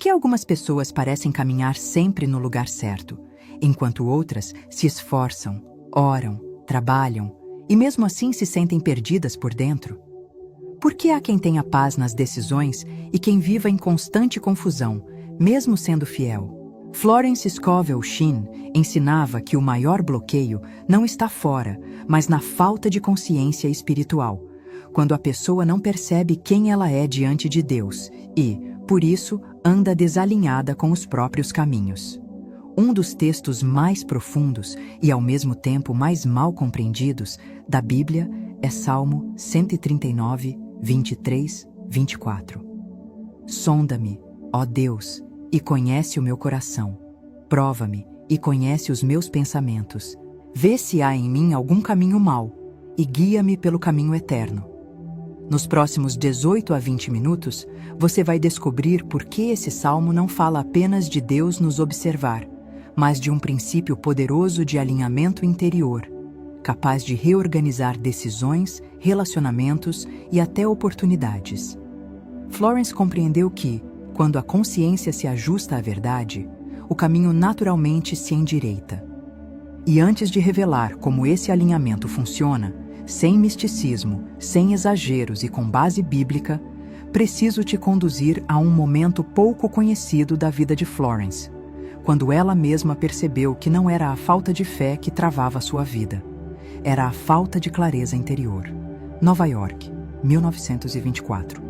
que algumas pessoas parecem caminhar sempre no lugar certo, enquanto outras se esforçam, oram, trabalham e mesmo assim se sentem perdidas por dentro? Por que há quem tenha paz nas decisões e quem viva em constante confusão, mesmo sendo fiel? Florence Scovel Shinn ensinava que o maior bloqueio não está fora, mas na falta de consciência espiritual, quando a pessoa não percebe quem ela é diante de Deus e, por isso, anda desalinhada com os próprios caminhos. Um dos textos mais profundos e, ao mesmo tempo, mais mal compreendidos da Bíblia é Salmo 139, 23, 24. Sonda-me, ó Deus, e conhece o meu coração. Prova-me e conhece os meus pensamentos. Vê se há em mim algum caminho mau e guia-me pelo caminho eterno. Nos próximos 18 a 20 minutos, você vai descobrir por que esse salmo não fala apenas de Deus nos observar, mas de um princípio poderoso de alinhamento interior, capaz de reorganizar decisões, relacionamentos e até oportunidades. Florence compreendeu que, quando a consciência se ajusta à verdade, o caminho naturalmente se endireita. E antes de revelar como esse alinhamento funciona, sem misticismo, sem exageros e com base bíblica, preciso te conduzir a um momento pouco conhecido da vida de Florence, quando ela mesma percebeu que não era a falta de fé que travava sua vida, era a falta de clareza interior. Nova York, 1924.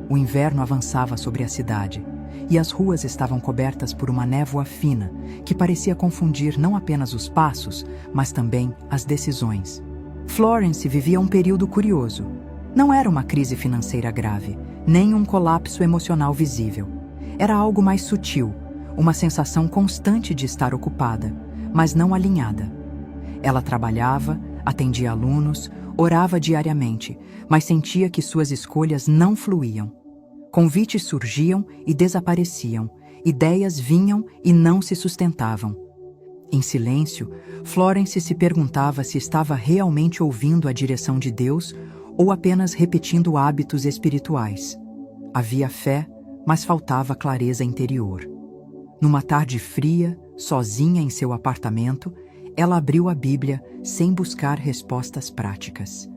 O inverno avançava sobre a cidade, e as ruas estavam cobertas por uma névoa fina, que parecia confundir não apenas os passos, mas também as decisões. Florence vivia um período curioso. Não era uma crise financeira grave, nem um colapso emocional visível. Era algo mais sutil, uma sensação constante de estar ocupada, mas não alinhada. Ela trabalhava, atendia alunos, orava diariamente, mas sentia que suas escolhas não fluíam. Convites surgiam e desapareciam, ideias vinham e não se sustentavam. Em silêncio, Florence se perguntava se estava realmente ouvindo a direção de Deus ou apenas repetindo hábitos espirituais. Havia fé, mas faltava clareza interior. Numa tarde fria, sozinha em seu apartamento, ela abriu a Bíblia sem buscar respostas práticas.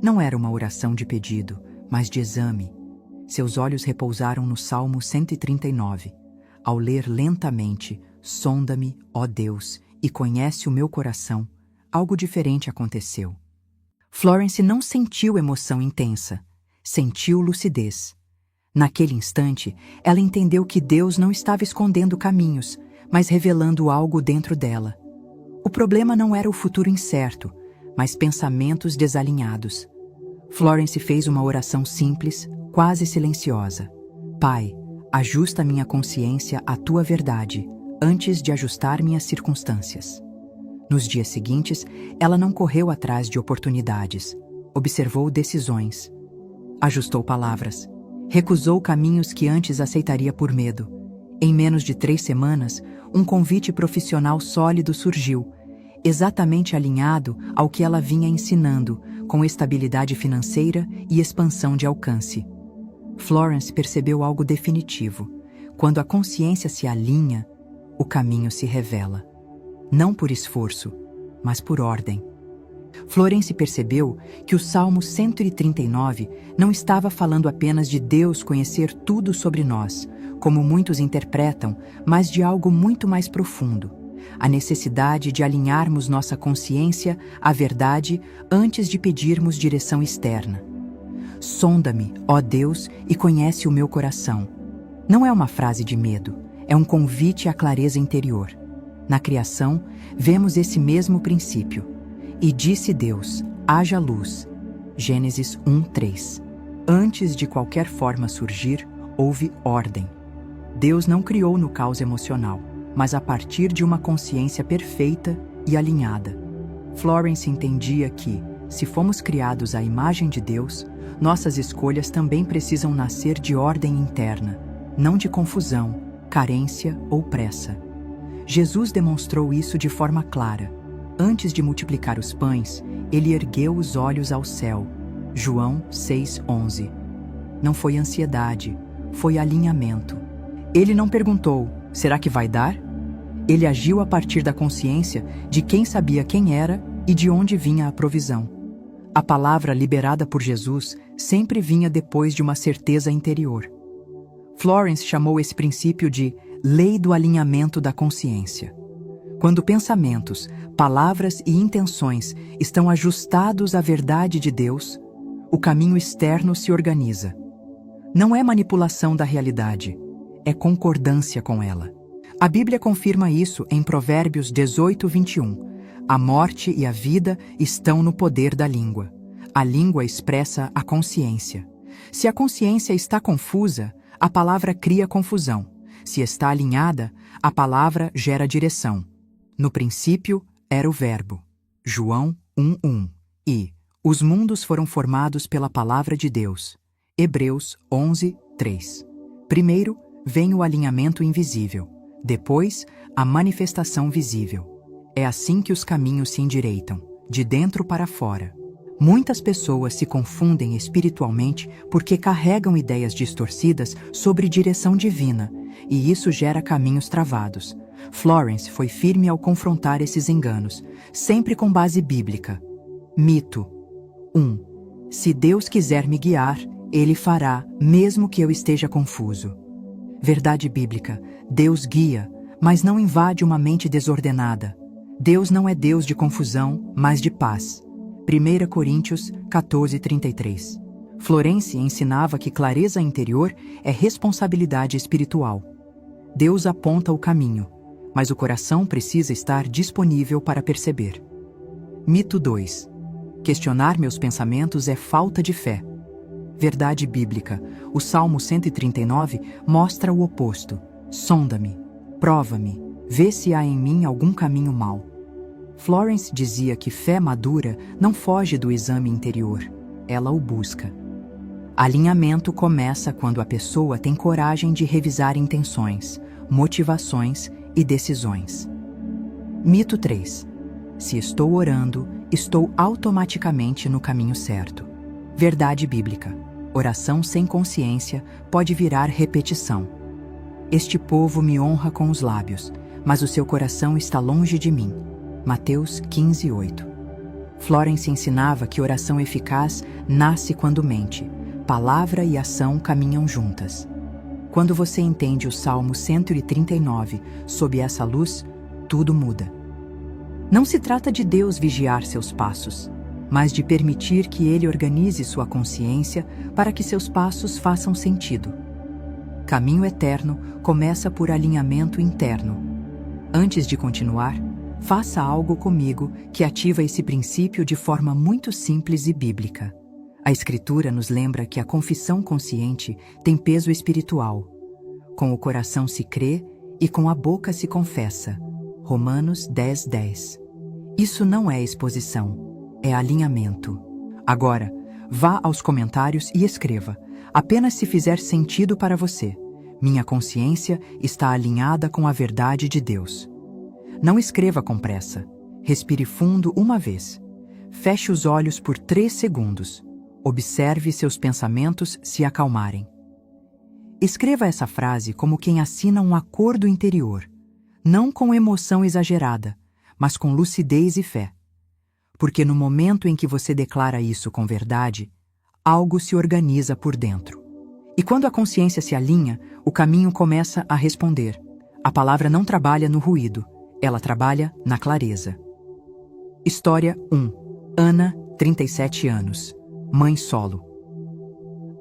Não era uma oração de pedido, mas de exame. Seus olhos repousaram no Salmo 139. Ao ler lentamente, sonda-me, ó Deus, e conhece o meu coração, algo diferente aconteceu. Florence não sentiu emoção intensa, sentiu lucidez. Naquele instante, ela entendeu que Deus não estava escondendo caminhos, mas revelando algo dentro dela. O problema não era o futuro incerto, mas pensamentos desalinhados. Florence fez uma oração simples, quase silenciosa. Pai, ajusta minha consciência à tua verdade, antes de ajustar minhas circunstâncias. Nos dias seguintes, ela não correu atrás de oportunidades, observou decisões, ajustou palavras, recusou caminhos que antes aceitaria por medo. Em menos de 3 semanas, um convite profissional sólido surgiu, exatamente alinhado ao que ela vinha ensinando, com estabilidade financeira e expansão de alcance. Florence percebeu algo definitivo. Quando a consciência se alinha, o caminho se revela. Não por esforço, mas por ordem. Florence percebeu que o Salmo 139 não estava falando apenas de Deus conhecer tudo sobre nós, como muitos interpretam, mas de algo muito mais profundo. A necessidade de alinharmos nossa consciência à verdade antes de pedirmos direção externa. Sonda-me, ó Deus, e conhece o meu coração. Não é uma frase de medo, é um convite à clareza interior. Na criação, vemos esse mesmo princípio. E disse Deus, haja luz. Gênesis 1:3. Antes de qualquer forma surgir, houve ordem. Deus não criou no caos emocional, mas a partir de uma consciência perfeita e alinhada. Florence entendia que, se fomos criados à imagem de Deus, nossas escolhas também precisam nascer de ordem interna, não de confusão, carência ou pressa. Jesus demonstrou isso de forma clara. Antes de multiplicar os pães, ele ergueu os olhos ao céu. João 6:11. Não foi ansiedade, foi alinhamento. Ele não perguntou, será que vai dar? Ele agiu a partir da consciência de quem sabia quem era e de onde vinha a provisão. A palavra liberada por Jesus sempre vinha depois de uma certeza interior. Florence chamou esse princípio de lei do alinhamento da consciência. Quando pensamentos, palavras e intenções estão ajustados à verdade de Deus, o caminho externo se organiza. Não é manipulação da realidade, é concordância com ela. A Bíblia confirma isso em Provérbios 18, 21. A morte e a vida estão no poder da língua. A língua expressa a consciência. Se a consciência está confusa, a palavra cria confusão. Se está alinhada, a palavra gera direção. No princípio era o Verbo. João 1:1. E os mundos foram formados pela palavra de Deus. Hebreus 11:3. Primeiro vem o alinhamento invisível. Depois, a manifestação visível. É assim que os caminhos se endireitam, de dentro para fora. Muitas pessoas se confundem espiritualmente porque carregam ideias distorcidas sobre direção divina, e isso gera caminhos travados. Florence foi firme ao confrontar esses enganos, sempre com base bíblica. Mito 1. Se Deus quiser me guiar, Ele fará, mesmo que eu esteja confuso. Verdade bíblica: Deus guia, mas não invade uma mente desordenada. Deus não é Deus de confusão, mas de paz. 1 Coríntios 14:33. Florence ensinava que clareza interior é responsabilidade espiritual. Deus aponta o caminho, mas o coração precisa estar disponível para perceber. Mito 2. Questionar meus pensamentos é falta de fé. Verdade bíblica: o Salmo 139 mostra o oposto. Sonda-me, prova-me, vê se há em mim algum caminho mau. Florence dizia que fé madura não foge do exame interior, ela o busca. Alinhamento começa quando a pessoa tem coragem de revisar intenções, motivações e decisões. Mito 3. Se estou orando, estou automaticamente no caminho certo. Verdade bíblica: oração sem consciência pode virar repetição. Este povo me honra com os lábios, mas o seu coração está longe de mim. Mateus 15:8. Florence ensinava que oração eficaz nasce quando mente. Palavra e ação caminham juntas. Quando você entende o Salmo 139 sob essa luz, tudo muda. Não se trata de Deus vigiar seus passos, mas de permitir que Ele organize sua consciência para que seus passos façam sentido. Caminho eterno começa por alinhamento interno. Antes de continuar, faça algo comigo que ativa esse princípio de forma muito simples e bíblica. A Escritura nos lembra que a confissão consciente tem peso espiritual. Com o coração se crê e com a boca se confessa. Romanos 10:10. Isso não é exposição, é alinhamento. Agora, vá aos comentários e escreva, apenas se fizer sentido para você. Minha consciência está alinhada com a verdade de Deus. Não escreva com pressa. Respire fundo uma vez. Feche os olhos por 3 segundos. Observe seus pensamentos se acalmarem. Escreva essa frase como quem assina um acordo interior, não com emoção exagerada, mas com lucidez e fé. Porque no momento em que você declara isso com verdade, algo se organiza por dentro. E quando a consciência se alinha, o caminho começa a responder. A palavra não trabalha no ruído, ela trabalha na clareza. História 1. Ana, 37 anos. Mãe solo.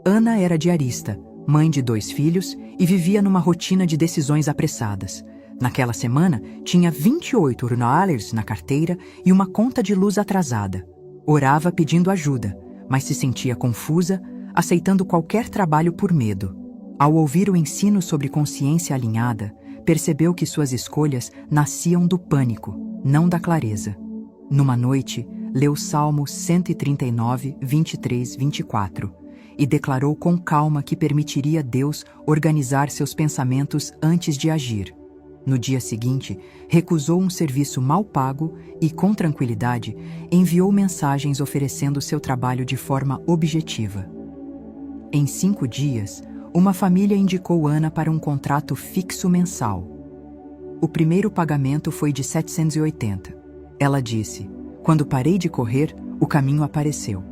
Ana era diarista, mãe de 2 filhos e vivia numa rotina de decisões apressadas. Naquela semana, tinha 28 $, na carteira e uma conta de luz atrasada. Orava pedindo ajuda, mas se sentia confusa, aceitando qualquer trabalho por medo. Ao ouvir o ensino sobre consciência alinhada, percebeu que suas escolhas nasciam do pânico, não da clareza. Numa noite, leu o Salmo 139, 23, 24 e declarou com calma que permitiria Deus organizar seus pensamentos antes de agir. No dia seguinte, recusou um serviço mal pago e, com tranquilidade, enviou mensagens oferecendo seu trabalho de forma objetiva. Em 5 dias, Uma família indicou Ana para um contrato fixo mensal. O primeiro pagamento foi de 780. Ela disse: "Quando parei de correr, o caminho apareceu."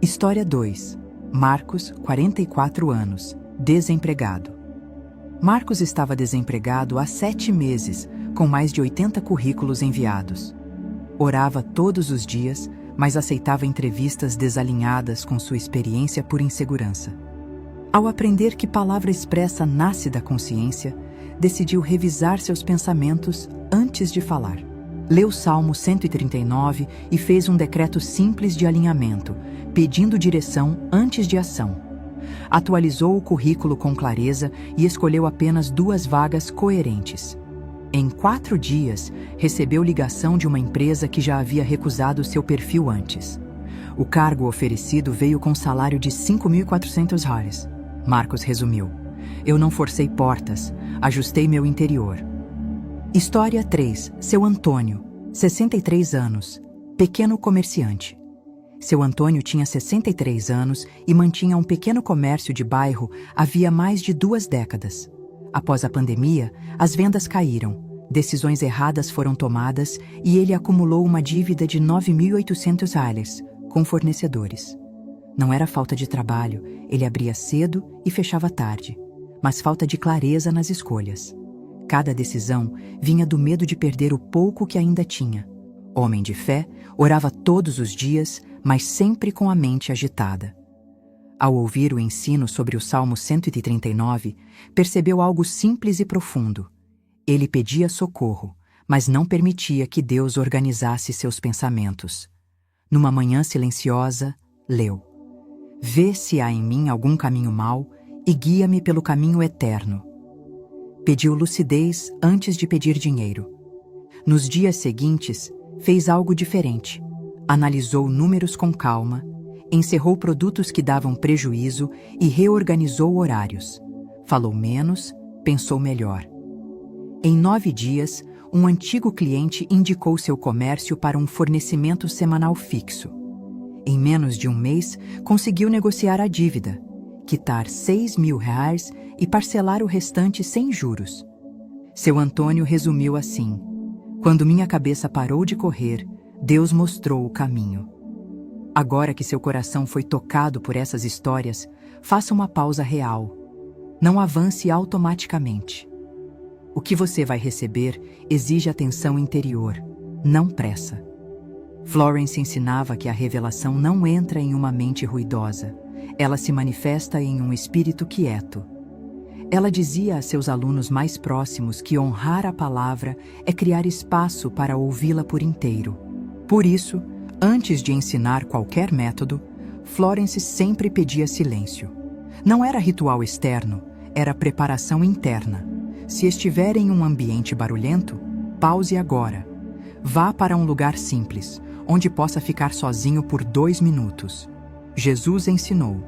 História 2. Marcos, 44 anos, desempregado. Marcos estava desempregado há 7 meses, com mais de 80 currículos enviados. Orava todos os dias, mas aceitava entrevistas desalinhadas com sua experiência por insegurança. Ao aprender que palavra expressa nasce da consciência, decidiu revisar seus pensamentos antes de falar. Leu o Salmo 139 e fez um decreto simples de alinhamento, pedindo direção antes de ação. Atualizou o currículo com clareza e escolheu apenas 2 vagas coerentes. Em 4 dias, recebeu ligação de uma empresa que já havia recusado seu perfil antes. O cargo oferecido veio com salário de 5.400 reais. Marcos resumiu: "Eu não forcei portas, ajustei meu interior." História 3. Seu Antônio, 63 anos, pequeno comerciante. Seu Antônio tinha 63 anos e mantinha um pequeno comércio de bairro havia mais de 2 décadas. Após a pandemia, as vendas caíram, decisões erradas foram tomadas e ele acumulou uma dívida de 9.800 reais com fornecedores. Não era falta de trabalho, ele abria cedo e fechava tarde, mas falta de clareza nas escolhas. Cada decisão vinha do medo de perder o pouco que ainda tinha. Homem de fé, orava todos os dias, mas sempre com a mente agitada. Ao ouvir o ensino sobre o Salmo 139, percebeu algo simples e profundo. Ele pedia socorro, mas não permitia que Deus organizasse seus pensamentos. Numa manhã silenciosa, leu: "Vê se há em mim algum caminho mau e guia-me pelo caminho eterno." Pediu lucidez antes de pedir dinheiro. Nos dias seguintes, fez algo diferente. Analisou números com calma, encerrou produtos que davam prejuízo e reorganizou horários. Falou menos, pensou melhor. Em 9 dias, um antigo cliente indicou seu comércio para um fornecimento semanal fixo. Em menos de um mês, conseguiu negociar a dívida, quitar 6.000 reais e parcelar o restante sem juros. Seu Antônio resumiu assim: "Quando minha cabeça parou de correr, Deus mostrou o caminho." Agora que seu coração foi tocado por essas histórias, faça uma pausa real. Não avance automaticamente. O que você vai receber exige atenção interior, não pressa. Florence ensinava que a revelação não entra em uma mente ruidosa, ela se manifesta em um espírito quieto. Ela dizia a seus alunos mais próximos que honrar a palavra é criar espaço para ouvi-la por inteiro. Por isso, antes de ensinar qualquer método, Florence sempre pedia silêncio. Não era ritual externo, era preparação interna. Se estiver em um ambiente barulhento, pause agora. Vá para um lugar simples, onde possa ficar sozinho por 2 minutos. Jesus ensinou: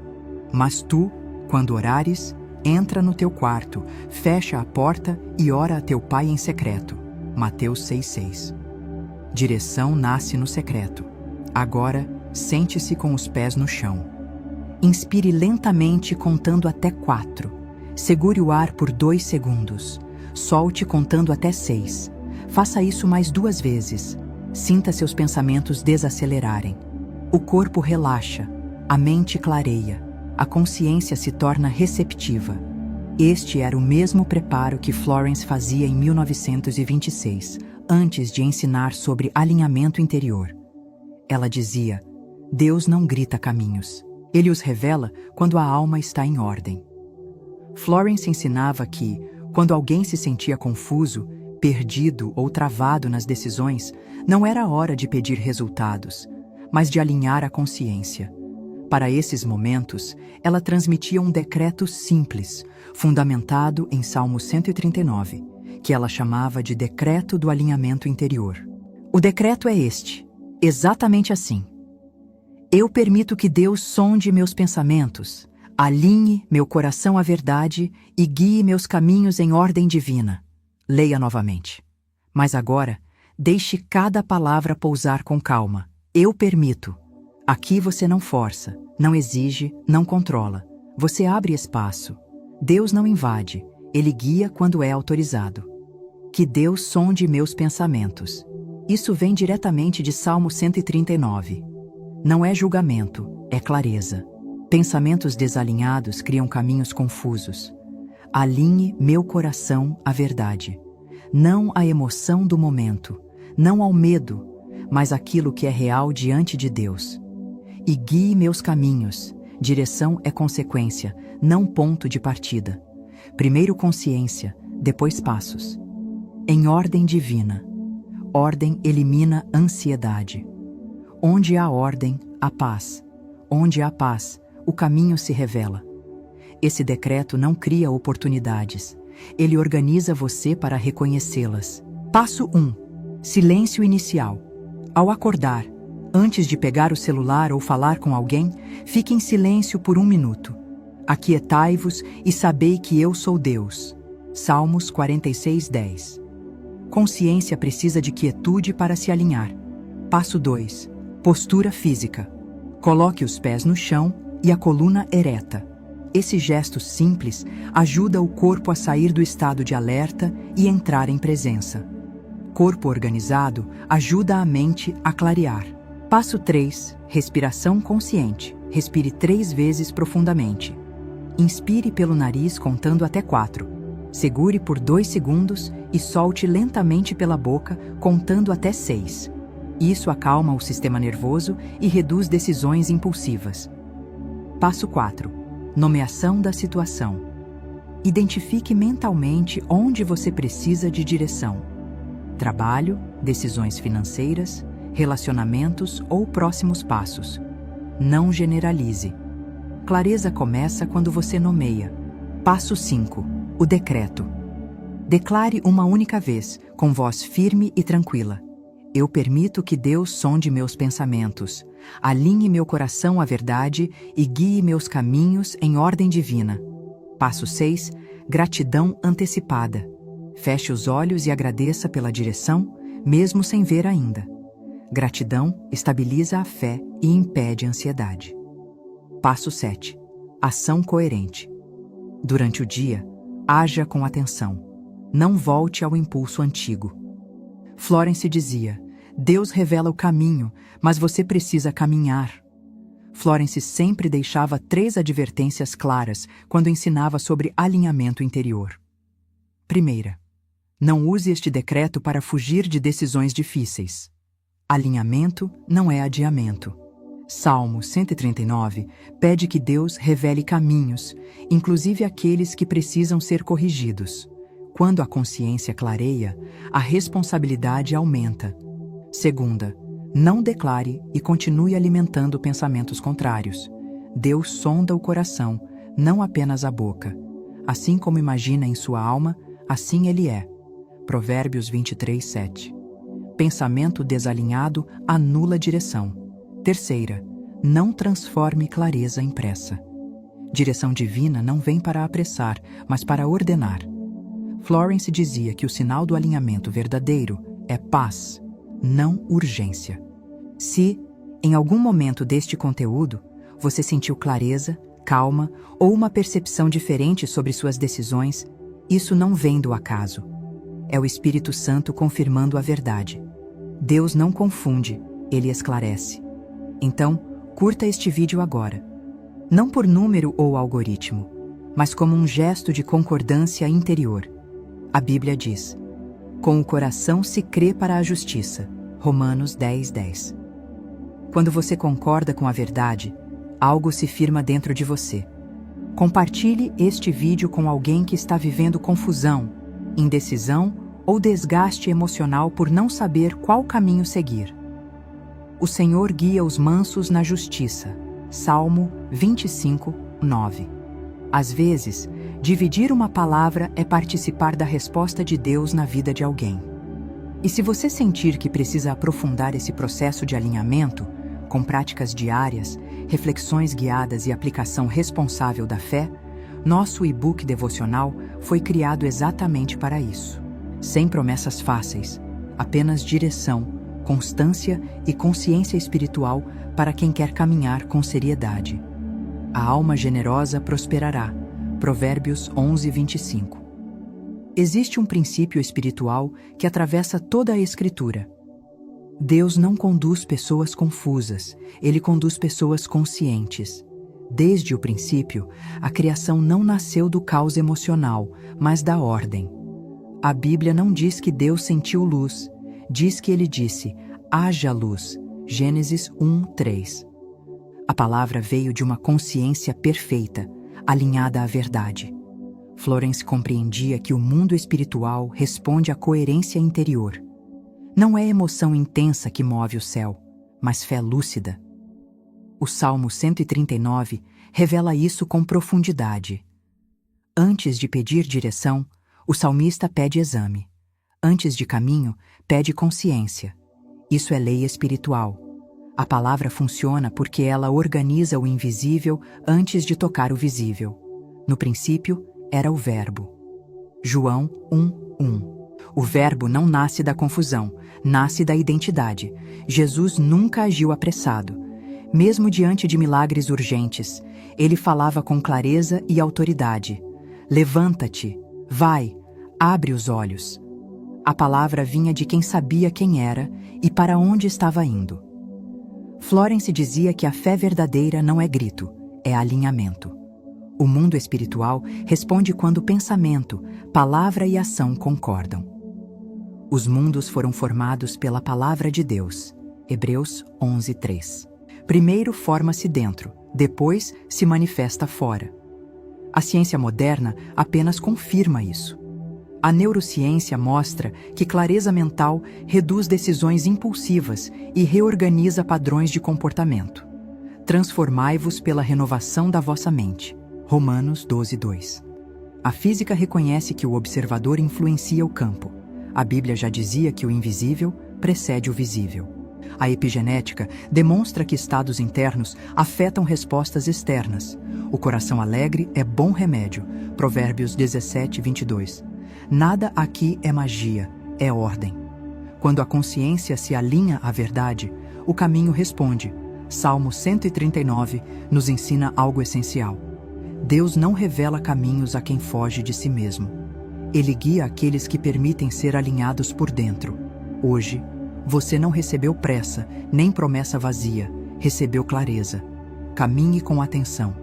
"Mas tu, quando orares, entra no teu quarto, fecha a porta e ora a teu pai em secreto." Mateus 6,6. Direção nasce no secreto. Agora, sente-se com os pés no chão. Inspire lentamente contando até 4. Segure o ar por 2 segundos. Solte contando até 6. Faça isso mais 2 vezes. Sinta seus pensamentos desacelerarem. O corpo relaxa, a mente clareia, a consciência se torna receptiva. Este era o mesmo preparo que Florence fazia em 1926, antes de ensinar sobre alinhamento interior. Ela dizia: "Deus não grita caminhos. Ele os revela quando a alma está em ordem." Florence ensinava que, quando alguém se sentia confuso, perdido ou travado nas decisões, não era hora de pedir resultados, mas de alinhar a consciência. Para esses momentos, ela transmitia um decreto simples, fundamentado em Salmo 139, que ela chamava de Decreto do Alinhamento Interior. O decreto é este, exatamente assim: "Eu permito que Deus sonde meus pensamentos, alinhe meu coração à verdade e guie meus caminhos em ordem divina." Leia novamente. Mas agora, deixe cada palavra pousar com calma. Eu permito. Aqui você não força, não exige, não controla. Você abre espaço. Deus não invade, Ele guia quando é autorizado. Que Deus sonde meus pensamentos. Isso vem diretamente de Salmo 139. Não é julgamento, é clareza. Pensamentos desalinhados criam caminhos confusos. Alinhe meu coração à verdade. Não à emoção do momento, não ao medo, mas àquilo que é real diante de Deus. E guie meus caminhos. Direção é consequência, não ponto de partida. Primeiro consciência, depois passos. Em ordem divina. Ordem elimina ansiedade. Onde há ordem, há paz. Onde há paz, o caminho se revela. Esse decreto não cria oportunidades. Ele organiza você para reconhecê-las. Passo 1. Silêncio inicial. Ao acordar, antes de pegar o celular ou falar com alguém, fique em silêncio por 1 minuto. Aquietai-vos e sabei que eu sou Deus. Salmos 46:10. Consciência precisa de quietude para se alinhar. Passo 2. Postura física. Coloque os pés no chão e a coluna ereta. Esse gesto simples ajuda o corpo a sair do estado de alerta e entrar em presença. Corpo organizado ajuda a mente a clarear. Passo 3. Respiração consciente. Respire 3 vezes profundamente. Inspire pelo nariz contando até 4. Segure por 2 segundos e solte lentamente pela boca contando até 6. Isso acalma o sistema nervoso e reduz decisões impulsivas. Passo 4. Nomeação da situação. Identifique mentalmente onde você precisa de direção. Trabalho, decisões financeiras, relacionamentos ou próximos passos. Não generalize. Clareza começa quando você nomeia. Passo 5. O decreto. Declare uma única vez, com voz firme e tranquila. Eu permito que Deus sonde meus pensamentos, alinhe meu coração à verdade e guie meus caminhos em ordem divina. Passo 6. Gratidão antecipada. Feche os olhos e agradeça pela direção, mesmo sem ver ainda. Gratidão estabiliza a fé e impede a ansiedade. Passo 7. Ação coerente. Durante o dia, haja com atenção. Não volte ao impulso antigo. Florence dizia, Deus revela o caminho, mas você precisa caminhar. Florence sempre deixava 3 advertências claras quando ensinava sobre alinhamento interior. Primeira, não use este decreto para fugir de decisões difíceis. Alinhamento não é adiamento. Salmo 139 pede que Deus revele caminhos, inclusive aqueles que precisam ser corrigidos. Quando a consciência clareia, a responsabilidade aumenta. Segunda, não declare e continue alimentando pensamentos contrários. Deus sonda o coração, não apenas a boca. Assim como imagina em sua alma, assim ele é. Provérbios 23:7. Pensamento desalinhado anula direção. Terceira, não transforme clareza em pressa. Direção divina não vem para apressar, mas para ordenar. Florence dizia que o sinal do alinhamento verdadeiro é paz, não urgência. Se, em algum momento deste conteúdo, você sentiu clareza, calma ou uma percepção diferente sobre suas decisões, isso não vem do acaso. É o Espírito Santo confirmando a verdade. Deus não confunde, ele esclarece. Então, curta este vídeo agora. Não por número ou algoritmo, mas como um gesto de concordância interior. A Bíblia diz, com o coração se crê para a justiça. Romanos 10:10. Quando você concorda com a verdade, algo se firma dentro de você. Compartilhe este vídeo com alguém que está vivendo confusão, indecisão ou desgaste emocional por não saber qual caminho seguir. O Senhor guia os mansos na justiça. Salmo 25:9. Às vezes, dividir uma palavra é participar da resposta de Deus na vida de alguém. E se você sentir que precisa aprofundar esse processo de alinhamento, com práticas diárias, reflexões guiadas e aplicação responsável da fé, nosso e-book devocional foi criado exatamente para isso. Sem promessas fáceis, apenas direção, constância e consciência espiritual para quem quer caminhar com seriedade. A alma generosa prosperará. Provérbios 11, 25. Existe um princípio espiritual que atravessa toda a Escritura. Deus não conduz pessoas confusas, Ele conduz pessoas conscientes. Desde o princípio, a criação não nasceu do caos emocional, mas da ordem. A Bíblia não diz que Deus sentiu luz, diz que Ele disse, haja luz. Gênesis 1, 3. A palavra veio de uma consciência perfeita, alinhada à verdade. Florence compreendia que o mundo espiritual responde à coerência interior. Não é emoção intensa que move o céu, mas fé lúcida. O Salmo 139 revela isso com profundidade. Antes de pedir direção, o salmista pede exame. Antes de caminho, pede consciência. Isso é lei espiritual. A palavra funciona porque ela organiza o invisível antes de tocar o visível. No princípio, era o Verbo. João 1:1. O Verbo não nasce da confusão, nasce da identidade. Jesus nunca agiu apressado. Mesmo diante de milagres urgentes, ele falava com clareza e autoridade. Levanta-te, vai, abre os olhos. A palavra vinha de quem sabia quem era e para onde estava indo. Florence dizia que a fé verdadeira não é grito, é alinhamento. O mundo espiritual responde quando pensamento, palavra e ação concordam. Os mundos foram formados pela palavra de Deus. Hebreus 11:3. Primeiro forma-se dentro, depois se manifesta fora. A ciência moderna apenas confirma isso. A neurociência mostra que clareza mental reduz decisões impulsivas e reorganiza padrões de comportamento. Transformai-vos pela renovação da vossa mente. Romanos 12:2. A física reconhece que o observador influencia o campo. A Bíblia já dizia que o invisível precede o visível. A epigenética demonstra que estados internos afetam respostas externas. O coração alegre é bom remédio. Provérbios 17:22. Nada aqui é magia, é ordem. Quando a consciência se alinha à verdade, o caminho responde. Salmo 139 nos ensina algo essencial. Deus não revela caminhos a quem foge de si mesmo. Ele guia aqueles que permitem ser alinhados por dentro. Hoje, você não recebeu pressa, nem promessa vazia, recebeu clareza. Caminhe com atenção.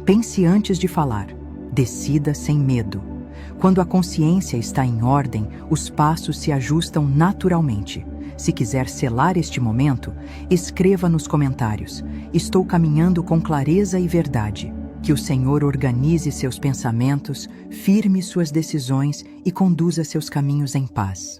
Pense antes de falar. Decida sem medo. Quando a consciência está em ordem, os passos se ajustam naturalmente. Se quiser selar este momento, escreva nos comentários: estou caminhando com clareza e verdade. Que o Senhor organize seus pensamentos, firme suas decisões e conduza seus caminhos em paz.